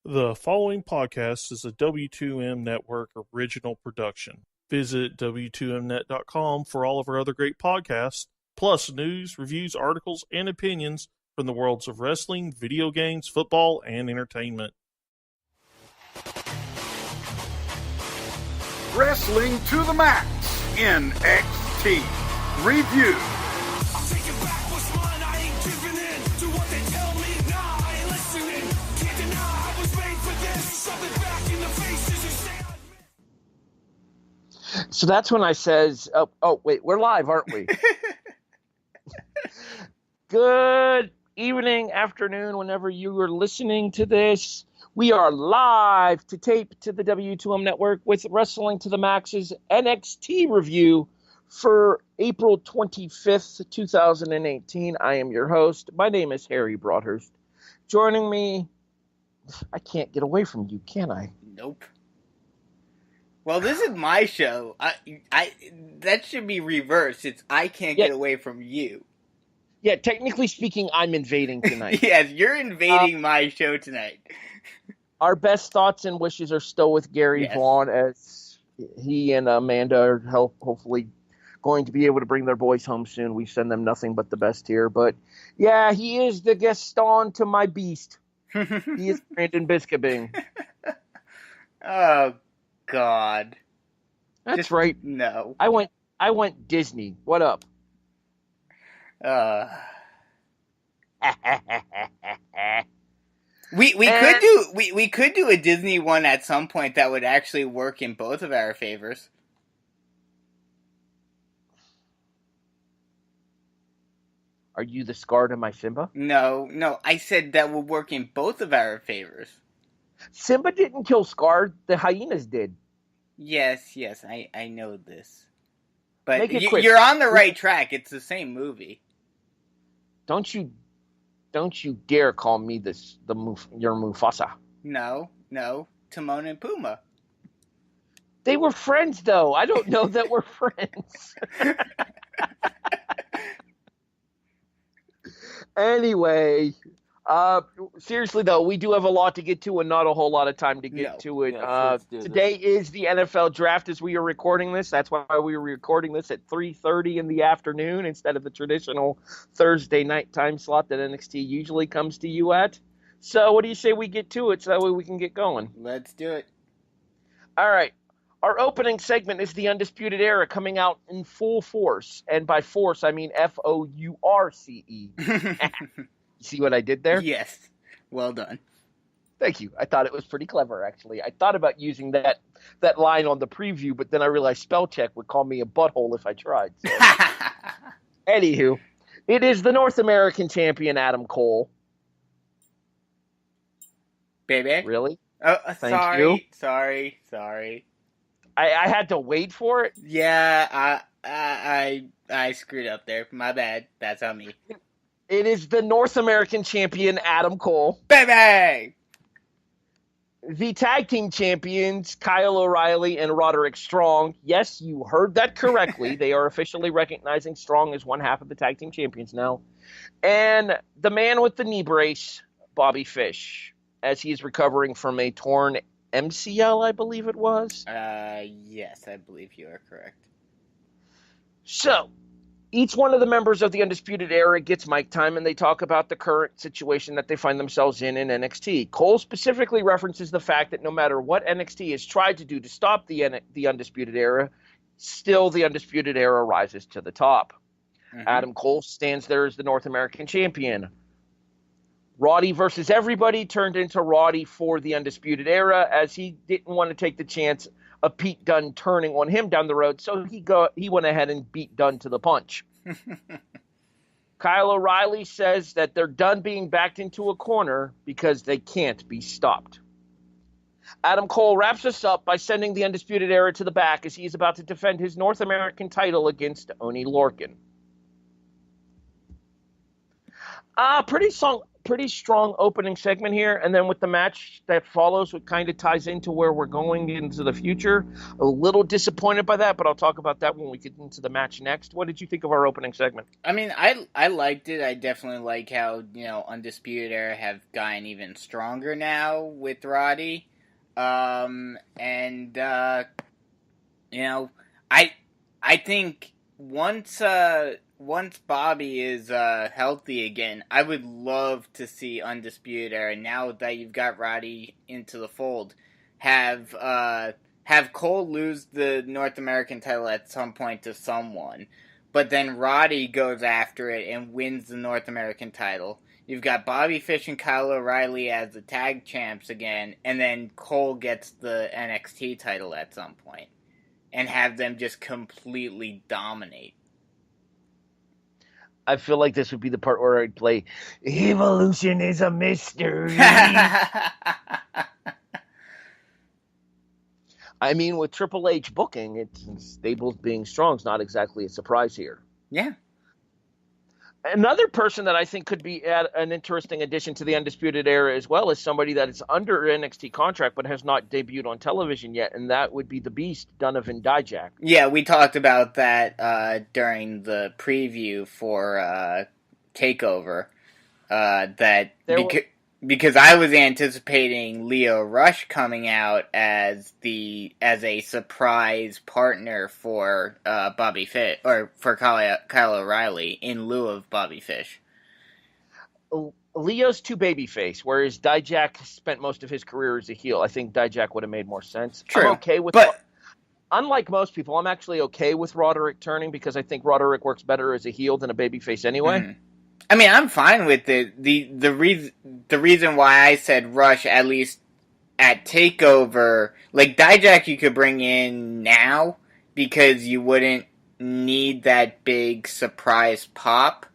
The following podcast is a W2M Network original production. Visit W2Mnet.com for all of our other great podcasts, plus news, reviews, articles, and opinions from the worlds of wrestling, video games, football, and entertainment. Wrestling to the Max NXT Review. So that's when I says, oh, wait, we're live, aren't we? Good evening, afternoon, whenever you are listening to this. We are live to tape to the W2M Network with Wrestling to the Max's NXT review for April 25th, 2018. I am your host. My name is Harry Broadhurst. Joining me, I can't get away from you, can I? Nope. Well, this is my show. I that should be reversed. It's I can't get away from you. Yeah, technically speaking, I'm invading tonight. Yes, you're invading my show tonight. Our best thoughts and wishes are still with Gary Vaughn, as he and Amanda are hopefully going to be able to bring their boys home soon. We send them nothing but the best here. But, yeah, he is the Gaston to my beast. He is Brandon Biskobing. Oh, God. That's right. No. I went Disney. What up? We could do a Disney one at some point that would actually work in both of our favors. Are you the Scar to my Simba? No, I said that would work in both of our favors. Simba didn't kill Scar. The hyenas did. Yes, I know this. But you're on the right track. It's the same movie. Don't you dare call me your Mufasa. No, Timon and Pumbaa. They were friends, though. I don't know that we're friends. Anyway, seriously, though, we do have a lot to get to and not a whole lot of time to get to it. Today is the NFL draft as we are recording this. That's why we are recording this at 3:30 in the afternoon instead of the traditional Thursday night time slot that NXT usually comes to you at. So what do you say we get to it so that way we can get going? Let's do it. All right. Our opening segment is the Undisputed Era coming out in full force. And by force, I mean F-O-U-R-C-E. See what I did there? Yes. Well done. Thank you. I thought it was pretty clever, actually. I thought about using that line on the preview, but then I realized spell check would call me a butthole if I tried. So. Anywho, it is the North American champion, Adam Cole. Baby? Really? Oh, Thank sorry. I had to wait for it? Yeah, I screwed up there. My bad. That's on me. It is the North American champion, Adam Cole. Baby! The tag team champions, Kyle O'Reilly and Roderick Strong. Yes, you heard that correctly. They are officially recognizing Strong as one half of the tag team champions now. And the man with the knee brace, Bobby Fish, as he is recovering from a torn MCL, I believe it was. Yes, I believe you are correct. So, each one of the members of the Undisputed Era gets mic time, and they talk about the current situation that they find themselves in NXT. Cole specifically references the fact that no matter what NXT has tried to do to stop the Undisputed Era, still the Undisputed Era rises to the top. Mm-hmm. Adam Cole stands there as the North American champion. Roddy versus everybody turned into Roddy for the Undisputed Era, as he didn't want to take the chance of Pete Dunne turning on him down the road, so he went ahead and beat Dunne to the punch. Kyle O'Reilly says that they're done being backed into a corner because they can't be stopped. Adam Cole wraps us up by sending the Undisputed Era to the back as he is about to defend his North American title against Oney Lorcan. pretty strong opening segment here, and then with the match that follows, it kind of ties into where we're going into the future. A little disappointed by that, but I'll talk about that when we get into the match next. What did you think of our opening segment? I mean, I liked it. I definitely like how, Undisputed Era have gotten even stronger now with Roddy. I think once Bobby is healthy again, I would love to see Undisputed Era, now that you've got Roddy into the fold, have Cole lose the North American title at some point to someone, but then Roddy goes after it and wins the North American title. You've got Bobby Fish and Kyle O'Reilly as the tag champs again, and then Cole gets the NXT title at some point, and have them just completely dominate. I feel like this would be the part where I'd play Evolution is a Mystery. I mean, with Triple H booking, stables being strong is not exactly a surprise here. Yeah. Another person that I think could be an interesting addition to the Undisputed Era as well is somebody that is under NXT contract but has not debuted on television yet, and that would be the Beast, Donovan Dijak. Yeah, we talked about that during the preview for Takeover. Because I was anticipating Lio Rush coming out as a surprise partner for Bobby Fish, or for Kyle O'Reilly in lieu of Bobby Fish. Leo's too babyface, whereas Dijak spent most of his career as a heel. I think Dijak would have made more sense. True, I'm okay with unlike most people, I'm actually okay with Roderick turning because I think Roderick works better as a heel than a babyface anyway. Mm-hmm. I mean, I'm fine with it. The reason why I said Rush, at least at TakeOver, like Dijak you could bring in now because you wouldn't need that big surprise pop.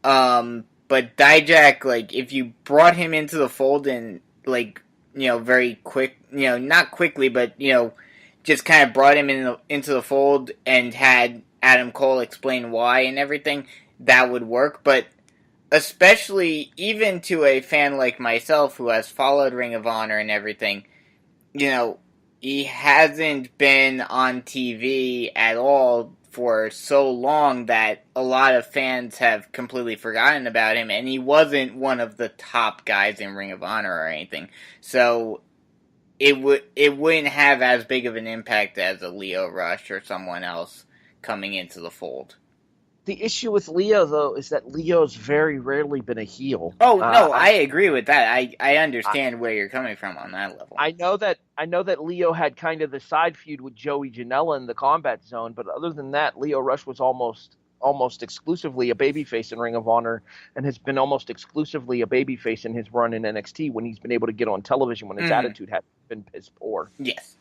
But Dijak, like, if you brought him into the fold and, like, very quick, not quickly, but, just kind of brought him into the fold and had Adam Cole explain why and everything, that would work. But especially even to a fan like myself who has followed Ring of Honor and everything, he hasn't been on TV at all for so long that a lot of fans have completely forgotten about him, and he wasn't one of the top guys in Ring of Honor or anything. So it wouldn't have as big of an impact as a Lio Rush or someone else coming into the fold. The issue with Lio, though, is that Leo's very rarely been a heel. Oh, no, I agree with that. I understand where you're coming from on that level. I know that Lio had kind of the side feud with Joey Janela in the Combat Zone, but other than that, Lio Rush was almost exclusively a babyface in Ring of Honor and has been almost exclusively a babyface in his run in NXT when he's been able to get on television when his attitude had been piss poor. Yes.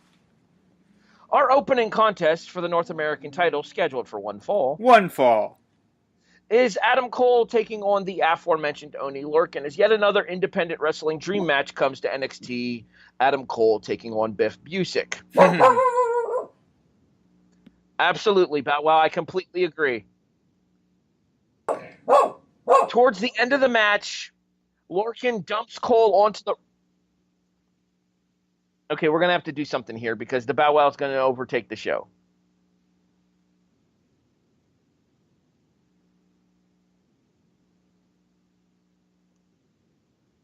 Our opening contest for the North American title, scheduled for one fall, is Adam Cole taking on the aforementioned Oney Lorcan. As yet another independent wrestling dream match comes to NXT, Adam Cole taking on Biff Busick. Absolutely, Bow Wow, I completely agree. Towards the end of the match, Lorcan dumps Cole onto the... Okay, we're going to have to do something here because the Bow Wow is going to overtake the show.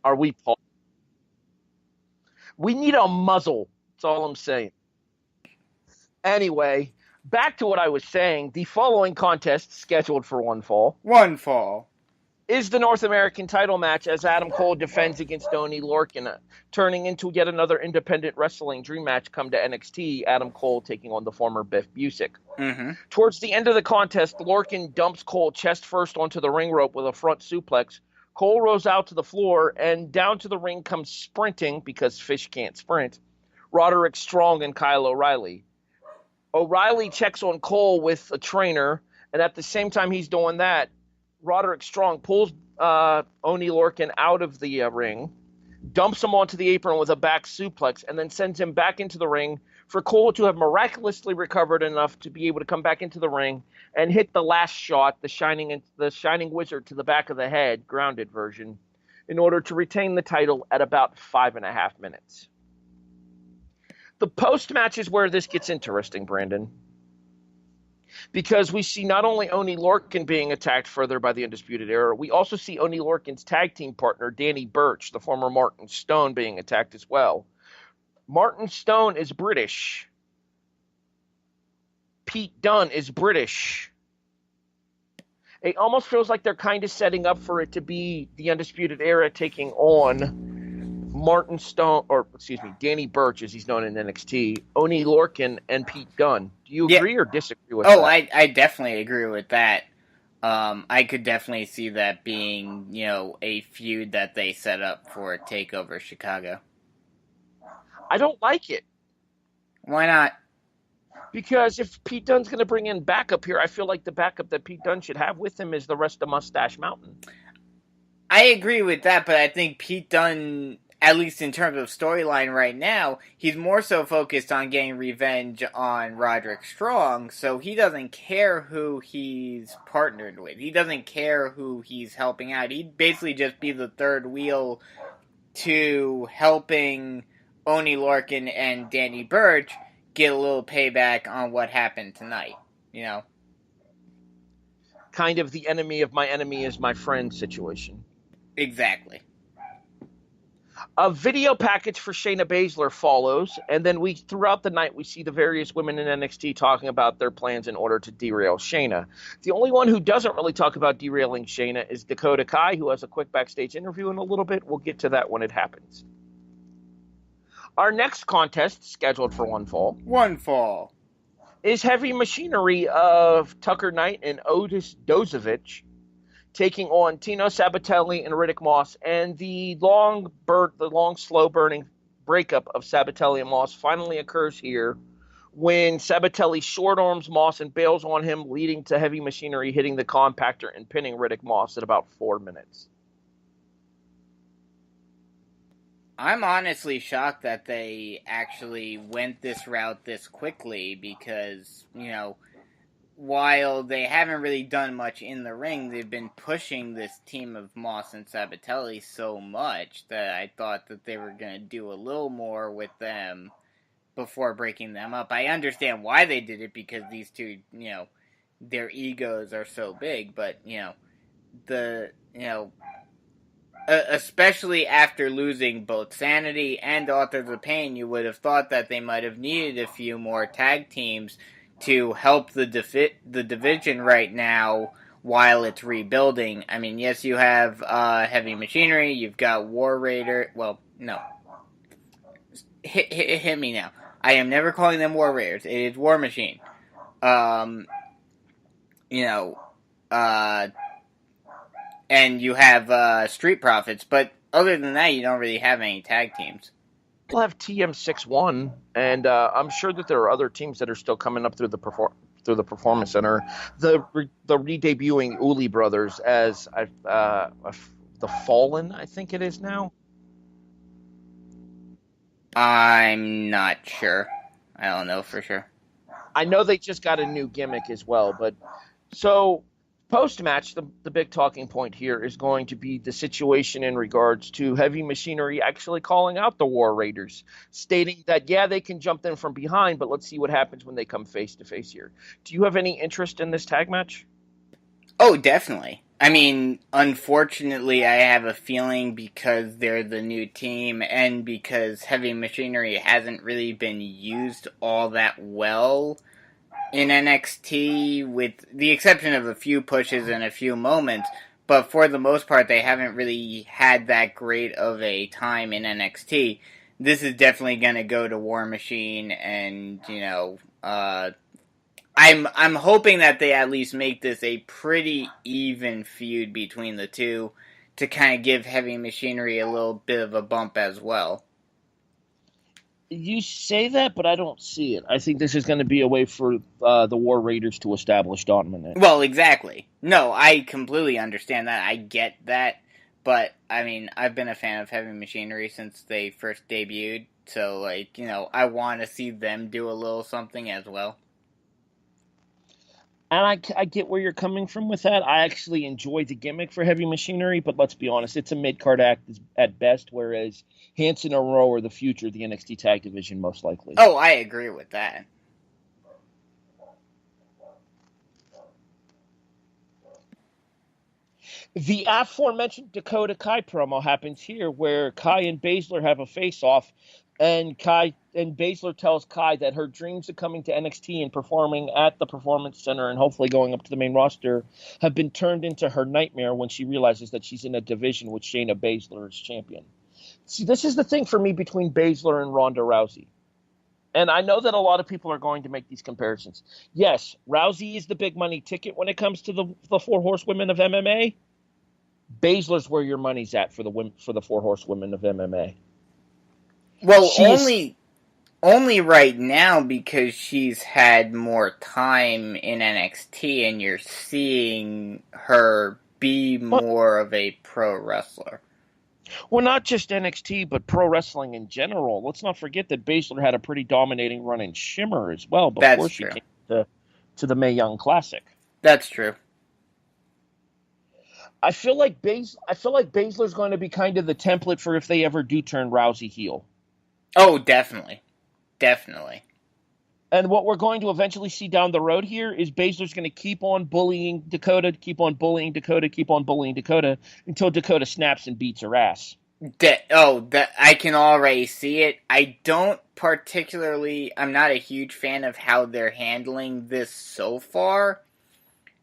Are we Paul? We need a muzzle. That's all I'm saying. Anyway, back to what I was saying. The following contest, scheduled for one fall, is the North American title match as Adam Cole defends against Oney Lorcan, turning into yet another independent wrestling dream match come to NXT, Adam Cole taking on the former Biff Busick. Mm-hmm. Towards the end of the contest, Lorcan dumps Cole chest first onto the ring rope with a front suplex. Cole rolls out to the floor, and down to the ring comes sprinting, because Fish can't sprint, Roderick Strong and Kyle O'Reilly. O'Reilly checks on Cole with a trainer, and at the same time he's doing that, Roderick Strong pulls Oney Lorcan out of the ring, dumps him onto the apron with a back suplex, and then sends him back into the ring for Cole to have miraculously recovered enough to be able to come back into the ring and hit the last shot, the Shining Wizard to the back of the head, grounded version, in order to retain the title at about 5.5 minutes. The post-match is where this gets interesting, Brandon, because we see not only Oney Lorcan being attacked further by the Undisputed Era, we also see Oney Lorcan's tag team partner, Danny Burch, the former Martin Stone, being attacked as well. Martin Stone is British. Pete Dunne is British. It almost feels like they're kind of setting up for it to be the Undisputed Era taking on Danny Burch, as he's known in NXT, Oney Lorcan, and Pete Dunne. Do you agree or disagree with that? I definitely agree with that. I could definitely see that being, a feud that they set up for TakeOver Chicago. I don't like it. Why not? Because if Pete Dunne's going to bring in backup here, I feel like the backup that Pete Dunne should have with him is the rest of Mustache Mountain. I agree with that, but I think Pete Dunne, at least in terms of storyline right now, he's more so focused on getting revenge on Roderick Strong, so he doesn't care who he's partnered with. He doesn't care who he's helping out. He'd basically just be the third wheel to helping Oney Lorcan and Danny Burch get a little payback on what happened tonight, Kind of the enemy of my enemy is my friend situation. Exactly. A video package for Shayna Baszler follows, and then throughout the night we see the various women in NXT talking about their plans in order to derail Shayna. The only one who doesn't really talk about derailing Shayna is Dakota Kai, who has a quick backstage interview in a little bit. We'll get to that when it happens. Our next contest, scheduled for one fall, is Heavy Machinery of Tucker Knight and Otis Dozovich taking on Tino Sabatelli and Riddick Moss, and the long, slow-burning breakup of Sabatelli and Moss finally occurs here when Sabatelli short arms Moss and bails on him, leading to Heavy Machinery hitting the compactor and pinning Riddick Moss at about 4 minutes. I'm honestly shocked that they actually went this route this quickly because, while they haven't really done much in the ring, they've been pushing this team of Moss and Sabatelli so much that I thought that they were going to do a little more with them before breaking them up. I understand why they did it because these two, their egos are so big, but, especially after losing both Sanity and Authors of Pain, you would have thought that they might have needed a few more tag teams to help the division right now while it's rebuilding. I mean, yes, you have Heavy Machinery, you've got War Raider. Well, no. Hit me now. I am never calling them War Raiders. It is War Machine. And you have Street Profits, but other than that, you don't really have any tag teams. We'll have TM61, and I'm sure that there are other teams that are still coming up through the Performance Center. The re-debuting Uli Brothers as the Fallen, I think it is now. I'm not sure. I don't know for sure. I know they just got a new gimmick as well, but so post-match, the big talking point here is going to be the situation in regards to Heavy Machinery actually calling out the War Raiders, stating that, yeah, they can jump in from behind, but let's see what happens when they come face-to-face here. Do you have any interest in this tag match? Oh, definitely. I mean, unfortunately, I have a feeling because they're the new team and because Heavy Machinery hasn't really been used all that well in NXT, with the exception of a few pushes and a few moments, but for the most part, they haven't really had that great of a time in NXT. This is definitely going to go to War Machine, and, I'm hoping that they at least make this a pretty even feud between the two to kind of give Heavy Machinery a little bit of a bump as well. You say that, but I don't see it. I think this is going to be a way for the War Raiders to establish dominance. Well, exactly. No, I completely understand that. I get that. But, I mean, I've been a fan of Heavy Machinery since they first debuted. So, I want to see them do a little something as well. And I get where you're coming from with that. I actually enjoy the gimmick for Heavy Machinery, but let's be honest, it's a mid-card act at best, whereas Hanson and Rowe are the future of the NXT Tag Division, most likely. Oh, I agree with that. The aforementioned Dakota Kai promo happens here, where Kai and Baszler have a face-off, and Baszler tells Kai that her dreams of coming to NXT and performing at the Performance Center and hopefully going up to the main roster have been turned into her nightmare when she realizes that she's in a division with Shayna Baszler as champion. See, this is the thing for me between Baszler and Ronda Rousey. And I know that a lot of people are going to make these comparisons. Yes, Rousey is the big money ticket when it comes to the four horsewomen of MMA. Baszler's where your money's at for the four horsewomen of MMA. Well, only right now because she's had more time in NXT and you're seeing her be more of a pro wrestler. Well, not just NXT, but pro wrestling in general. Let's not forget that Baszler had a pretty dominating run in Shimmer as well before she came to the Mae Young Classic. That's true. I feel like Baszler's going to be kind of the template for if they ever do turn Rousey heel. Oh, definitely. Definitely. And what we're going to eventually see down the road here is Baszler's going to keep on bullying Dakota until Dakota snaps and beats her ass. I can already see it. I'm not a huge fan of how they're handling this so far.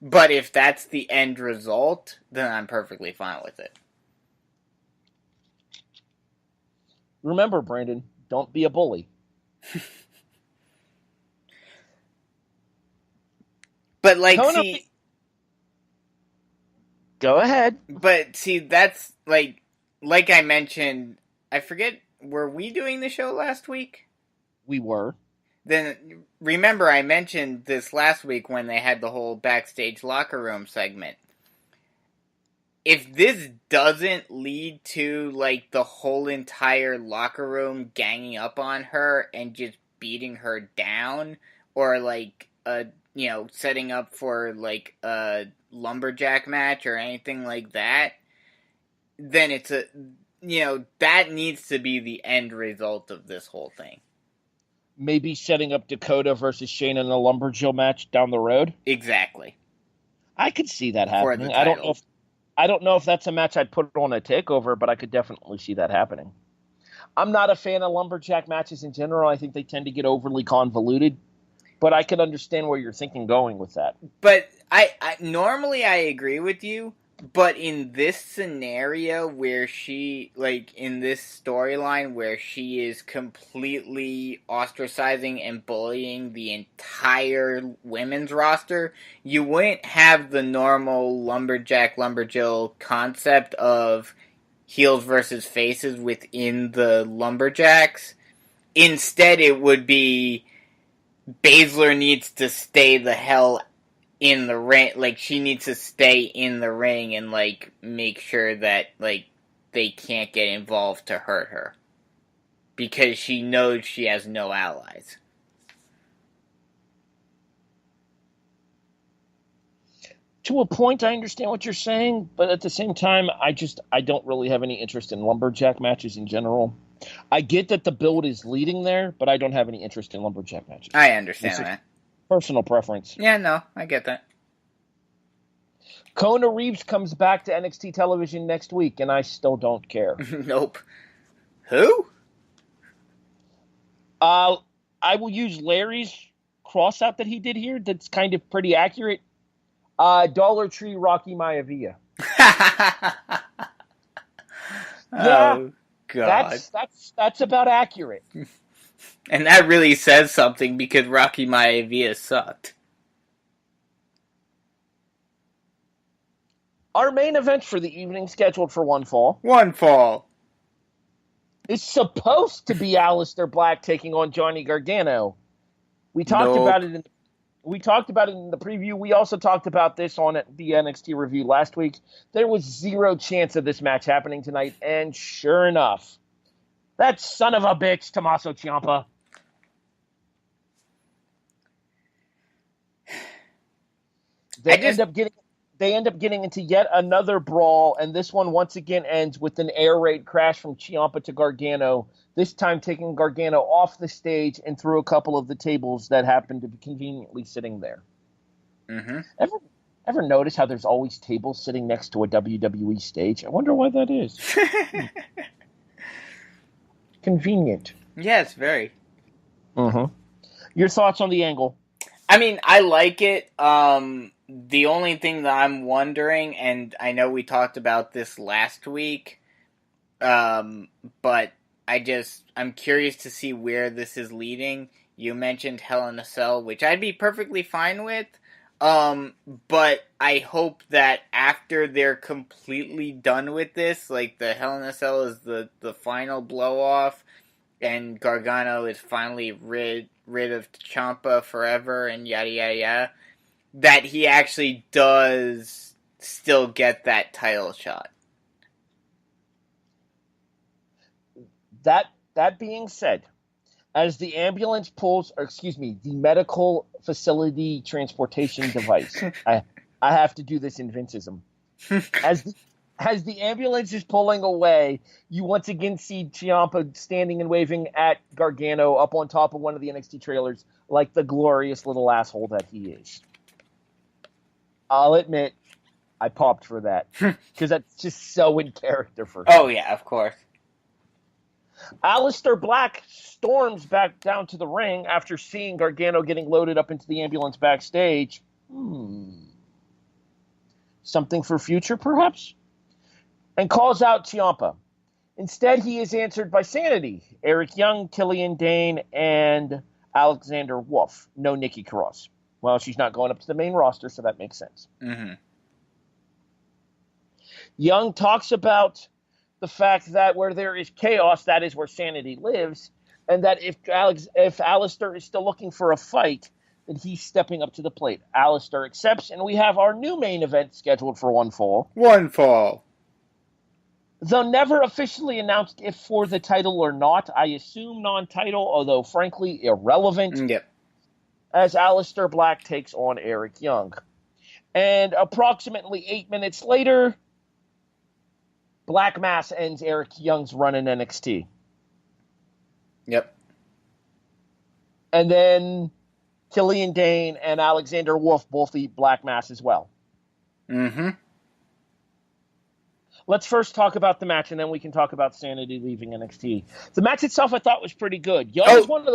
But if that's the end result, then I'm perfectly fine with it. Remember, Brandon, don't be a bully. But, go ahead. But, see, that's, like I mentioned, I forget, were we doing the show last week? We were. Then, remember I mentioned this last week when they had the whole backstage locker room segment. If this doesn't lead to, the whole entire locker room ganging up on her and just beating her down, or, setting up for, a lumberjack match or anything like that, then that needs to be the end result of this whole thing. Maybe setting up Dakota versus Shayna in a lumberjill match down the road? Exactly. I could see that happening. I don't know if that's a match I'd put on a takeover, but I could definitely see that happening. I'm not a fan of lumberjack matches in general. I think they tend to get overly convoluted, but I can understand where you're thinking going with that. But I normally I agree with you, but in this scenario where she, in this storyline where she is completely ostracizing and bullying the entire women's roster, you wouldn't have the normal lumberjill concept of heels versus faces within the lumberjacks. Instead, it would be Baszler needs to stay the hell in the ring, she needs to stay in the ring and, make sure that, they can't get involved to hurt her. Because she knows she has no allies. To a point, I understand what you're saying, but at the same time, I don't really have any interest in lumberjack matches in general. I get that the build is leading there, but I don't have any interest in lumberjack matches. I understand that. Personal preference. Yeah, no, I get that. Kona Reeves comes back to NXT television next week, and I still don't care. Nope. Who? I will use Larry's cross out that he did here. That's kind of pretty accurate. Dollar Tree Rocky Maivia. Oh God, that's about accurate. And that really says something because Rocky Maivia sucked. Our main event for the evening, scheduled for one fall. It's supposed to be Aleistar Black taking on Johnny Gargano. We talked about it in the preview. We also talked about this on the NXT review last week. There was zero chance of this match happening tonight, and sure enough, that son of a bitch, Tommaso Ciampa. They end up getting into yet another brawl, and this one once again ends with an air raid crash from Ciampa to Gargano, this time taking Gargano off the stage and through a couple of the tables that happened to be conveniently sitting there. Mm-hmm. Ever notice how there's always tables sitting next to a WWE stage? I wonder why that is. Convenient. Yes, very. Mm-hmm. Your thoughts on the angle? I mean, I like it. The only thing that I'm wondering, and I know we talked about this last week, but I'm curious to see where this is leading. You mentioned Hell in a Cell, which I'd be perfectly fine with. But I hope that after they're completely done with this, like the Hell in a Cell is the final blow off, and Gargano is finally rid of Ciampa forever, and yada yada yada, that he actually does still get that title shot. That being said, as the ambulance pulls, the medical facility transportation device, I have to do this in Vinceism. As the ambulance is pulling away, you once again see Ciampa standing and waving at Gargano up on top of one of the NXT trailers like the glorious little asshole that he is. I'll admit, I popped for that because that's just so in character for him. Oh, yeah, of course. Aleistar Black storms back down to the ring after seeing Gargano getting loaded up into the ambulance backstage. Something for future, perhaps? And calls out Ciampa. Instead, he is answered by Sanity, Eric Young, Killian Dane, and Alexander Wolf. No Nikki Cross. Well, she's not going up to the main roster, so that makes sense. Mm-hmm. Young talks about the fact that where there is chaos, that is where sanity lives, and that if Aleistar is still looking for a fight, then he's stepping up to the plate. Aleistar accepts, and we have our new main event scheduled for one fall. One fall. Though never officially announced if for the title or not, I assume non-title, although frankly irrelevant. Yep. As Aleistar Black takes on Eric Young. And approximately 8 minutes later, Black Mass ends Eric Young's run in NXT. Yep. And then Killian Dane and Alexander Wolf both eat Black Mass as well. Mm-hmm. Let's first talk about the match, and then we can talk about Sanity leaving NXT. The match itself I thought was pretty good. Young is one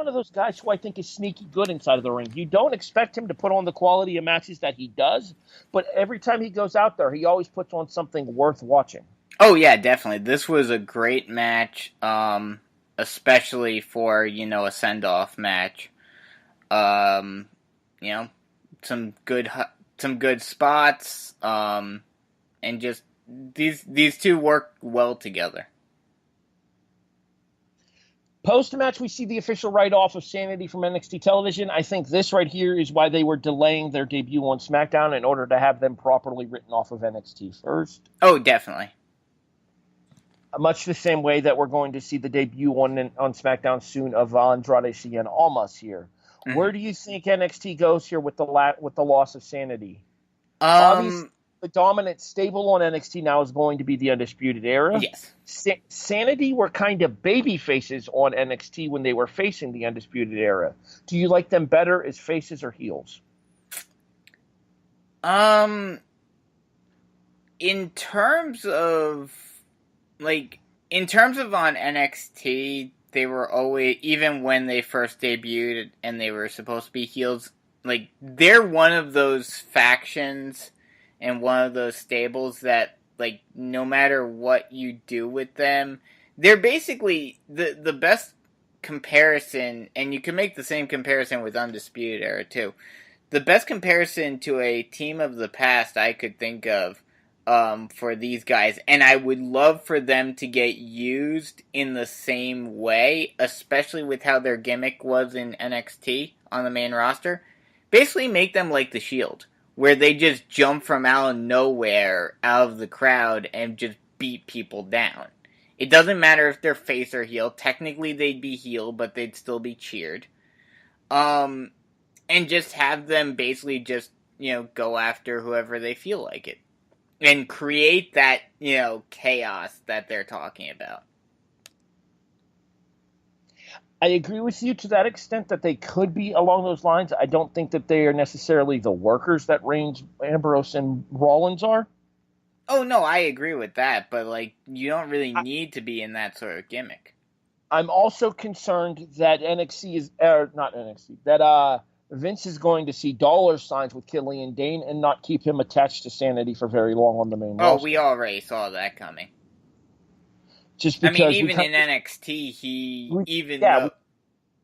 of those guys who I think is sneaky good inside of the ring. You don't expect him to put on the quality of matches that he does, but every time he goes out there, he always puts on something worth watching. Oh, yeah, definitely. This was a great match, especially for, a send-off match. Some good spots, and just these two work well together. Post-match, we see the official write-off of Sanity from NXT television. I think this right here is why they were delaying their debut on SmackDown in order to have them properly written off of NXT first. Oh, definitely. Much the same way that we're going to see the debut on SmackDown soon of Andrade Cien Almas here. Mm-hmm. Where do you think NXT goes here with the loss of Sanity? Obviously, the dominant stable on NXT now is going to be the Undisputed Era. Yes. Sanity were kind of baby faces on NXT when they were facing the Undisputed Era. Do you like them better as faces or heels? In terms of on NXT, they were always, even when they first debuted and they were supposed to be heels, they're one of those factions and one of those stables that, no matter what you do with them, they're basically the best comparison, and you can make the same comparison with Undisputed Era, too. The best comparison to a team of the past I could think of for these guys, and I would love for them to get used in the same way, especially with how their gimmick was in NXT on the main roster. Basically make them like the Shield, where they just jump from out of nowhere, out of the crowd, and just beat people down. It doesn't matter if they're face or heel. Technically, they'd be heel, but they'd still be cheered. And just have them basically just, go after whoever they feel like it. And create that, chaos that they're talking about. I agree with you to that extent that they could be along those lines. I don't think that they are necessarily the workers that Reigns, Ambrose, and Rollins are. Oh, no, I agree with that, but, you don't really need to be in that sort of gimmick. I'm also concerned that that Vince is going to see dollar signs with Killian Dane and not keep him attached to Sanity for very long on the main roster. Oh, we already saw that coming. Just because even in NXT,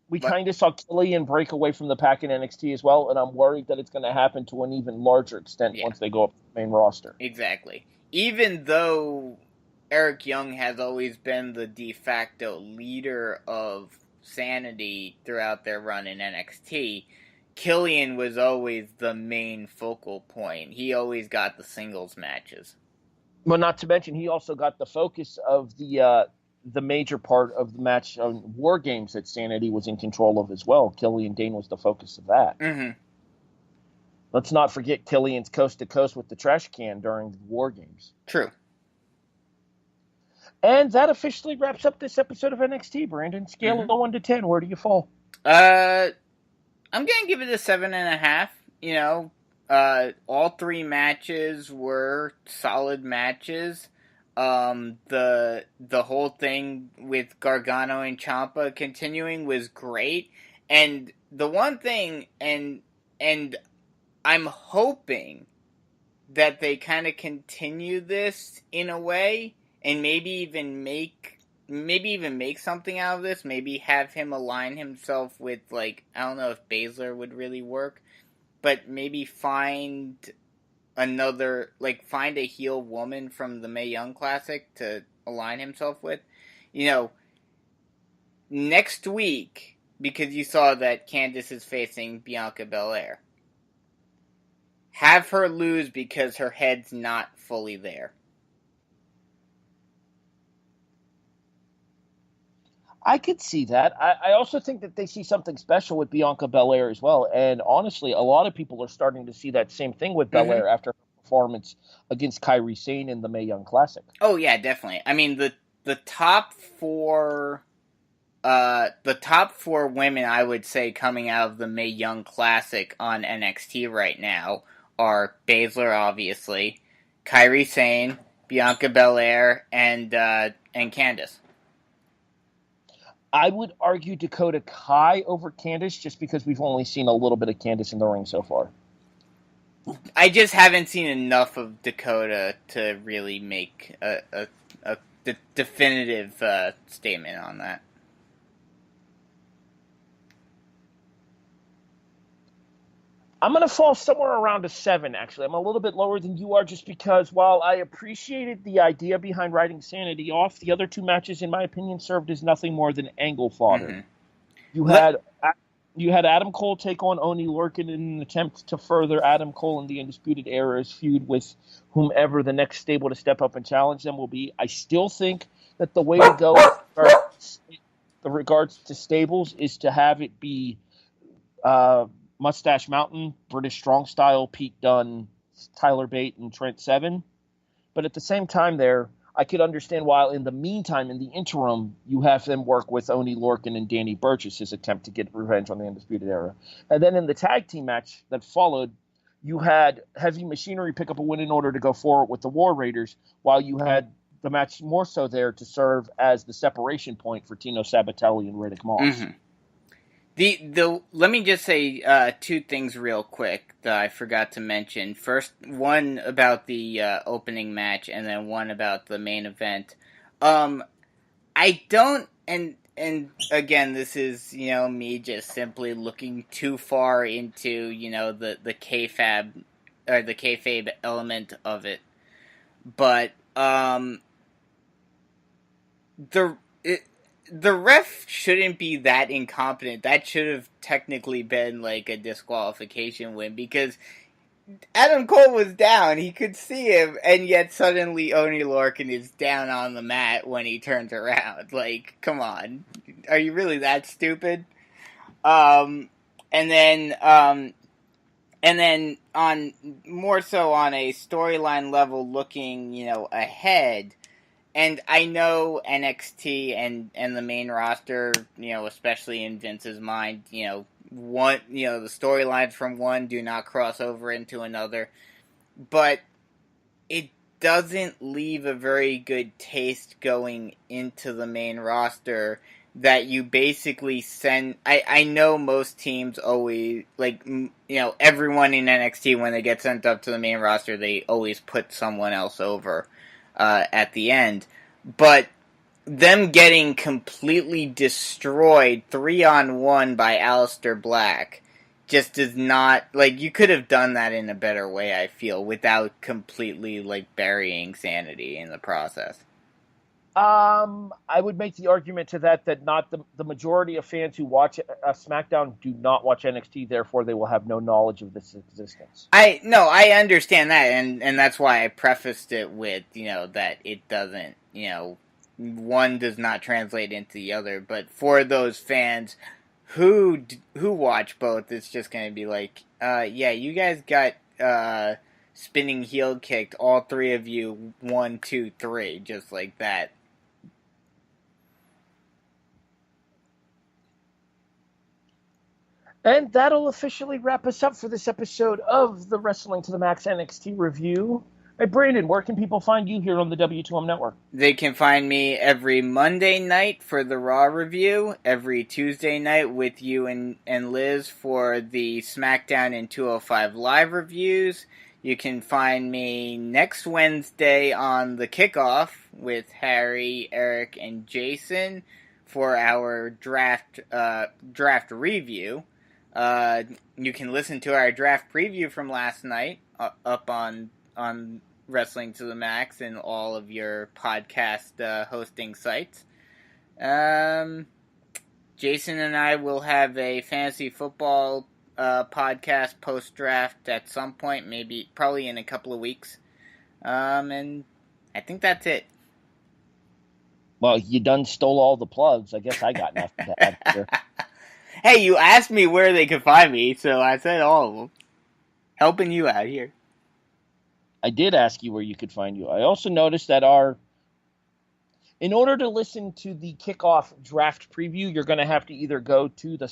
we kind of saw Killian break away from the pack in NXT as well, and I'm worried that it's going to happen to an even larger extent once they go up to the main roster. Exactly. Even though Eric Young has always been the de facto leader of Sanity throughout their run in NXT, Killian was always the main focal point. He always got the singles matches. Well, not to mention, he also got the focus of the major part of the match on War Games that Sanity was in control of as well. Killian Dane was the focus of that. Mm-hmm. Let's not forget Killian's coast-to-coast with the trash can during the War Games. True. And that officially wraps up this episode of NXT, Brandon. Scale of 1 to 10, where do you fall? I'm going to give it a 7.5. All three matches were solid matches. The whole thing with Gargano and Ciampa continuing was great. And the one thing, and I'm hoping that they kind of continue this in a way, and maybe even make something out of this. Maybe have him align himself with, I don't know if Baszler would really work, but maybe find find a heel woman from the Mae Young Classic to align himself with. Next week, because you saw that Candice is facing Bianca Belair, have her lose because her head's not fully there. I could see that. I also think that they see something special with Bianca Belair as well. And honestly, a lot of people are starting to see that same thing with Belair after her performance against Kairi Sane in the Mae Young Classic. Oh yeah, definitely. I mean, the top four women I would say coming out of the Mae Young Classic on NXT right now are Baszler, obviously, Kairi Sane, Bianca Belair, and Candice. I would argue Dakota Kai over Candice just because we've only seen a little bit of Candice in the ring so far. I just haven't seen enough of Dakota to really make a definitive statement on that. I'm going to fall somewhere around a 7, actually. I'm a little bit lower than you are just because while I appreciated the idea behind writing Sanity off, the other two matches, in my opinion, served as nothing more than angle fodder. Mm-hmm. You had Adam Cole take on Oney Lorcan in an attempt to further Adam Cole and the Undisputed Era's feud with whomever the next stable to step up and challenge them will be. I still think that the way to go in regards to stables is to have it be Mustache Mountain, British Strong Style, Pete Dunne, Tyler Bate, and Trent Seven. But at the same time there, I could understand why in the meantime, in the interim, you have them work with Oney Lorcan and Danny Burch's attempt to get revenge on the Undisputed Era. And then in the tag team match that followed, you had Heavy Machinery pick up a win in order to go forward with the War Raiders, while you had the match more so there to serve as the separation point for Tino Sabatelli and Riddick Moss. Mm-hmm. Let me just say two things real quick that I forgot to mention. First, one about the opening match, and then one about the main event. I don't, and again, this is me just simply looking too far into the kayfabe or the kayfabe element of it, but the ref shouldn't be that incompetent. That should have technically been like a disqualification win because Adam Cole was down. He could see him, and yet suddenly Oney Lorcan is down on the mat when he turns around. Like, come on. Are you really that stupid? And then on more so on a storyline level, looking, ahead. And I know NXT and the main roster, especially in Vince's mind, the storylines from one do not cross over into another. But it doesn't leave a very good taste going into the main roster that you basically send. I know most teams always, everyone in NXT, when they get sent up to the main roster, they always put someone else over at the end. But them getting completely destroyed 3-on-1 by Aleistar Black just does not, you could have done that in a better way, I feel, without completely, burying sanity in the process. I would make the argument to that not the majority of fans who watch SmackDown do not watch NXT, therefore they will have no knowledge of this existence. I understand that, and that's why I prefaced it with, that it doesn't, one does not translate into the other, but for those fans who watch both, it's just going to be yeah, you guys got spinning heel kicked, all three of you, 1, 2, 3, just like that. And that'll officially wrap us up for this episode of the Wrestling to the Max NXT review. Hey, Brandon, where can people find you here on the W2M Network? They can find me every Monday night for the Raw review, every Tuesday night with you and Liz for the SmackDown and 205 Live reviews. You can find me next Wednesday on the Kickoff with Harry, Eric, and Jason for our draft review. You can listen to our draft preview from last night up on Wrestling to the Max and all of your podcast hosting sites. Jason and I will have a fantasy football podcast post-draft at some point, probably in a couple of weeks. And I think that's it. Well, you done stole all the plugs. I guess I got nothing to add here. Hey, you asked me where they could find me, so I said all of them. Helping you out here. I did ask you where you could find you. I also noticed that in order to listen to the Kickoff draft preview, you're going to have to either go to the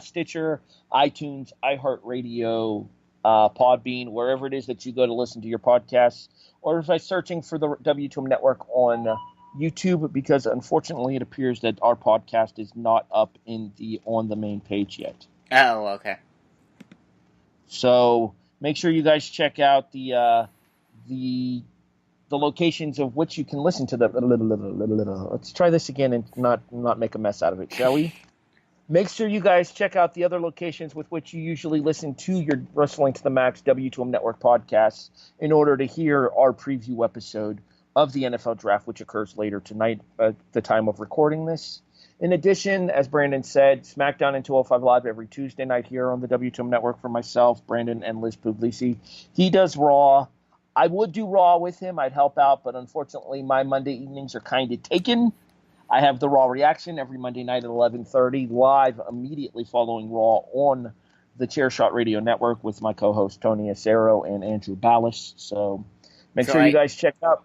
Stitcher, iTunes, iHeartRadio, Podbean, wherever it is that you go to listen to your podcasts, or by searching for the W2M Network on YouTube, because unfortunately it appears that our podcast is not up on the main page yet. Oh, okay. So make sure you guys check out the locations of which you can listen to the. Let's try this again and not make a mess out of it, shall we? Make sure you guys check out the other locations with which you usually listen to your Wrestling to the Max W2M Network podcasts in order to hear our preview episode of the NFL Draft, which occurs later tonight at the time of recording this. In addition, as Brandon said, SmackDown and 205 Live every Tuesday night here on the W2M Network for myself, Brandon, and Liz Puglisi. He does Raw. I would do Raw with him. I'd help out, but unfortunately my Monday evenings are kind of taken. I have the Raw reaction every Monday night at 11:30, live immediately following Raw on the Chairshot Radio Network with my co-hosts Tony Acero and Andrew Ballas. So make sure you guys check out.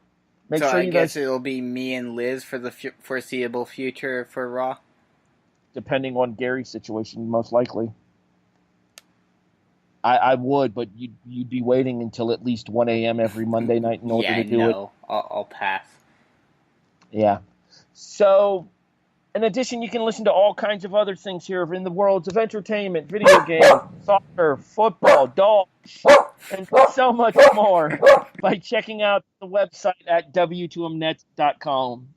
I guess it'll be me and Liz for the foreseeable future for Raw? Depending on Gary's situation, most likely. I would, but you'd be waiting until at least 1 a.m. every Monday night in order to do it. I'll pass. Yeah. So, in addition, you can listen to all kinds of other things here in the worlds of entertainment, video games, soccer, football, dogs, and so much more by checking out the website at w2mnet.com.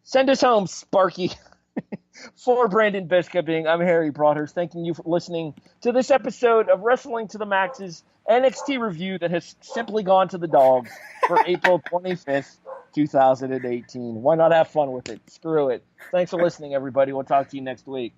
Send us home, Sparky. For Brandon Biskobing, I'm Harry Broadhurst, thanking you for listening to this episode of Wrestling to the Max's NXT review that has simply gone to the dogs for April 25th, 2018. Why not have fun with it? Screw it. Thanks for listening, everybody. We'll talk to you next week.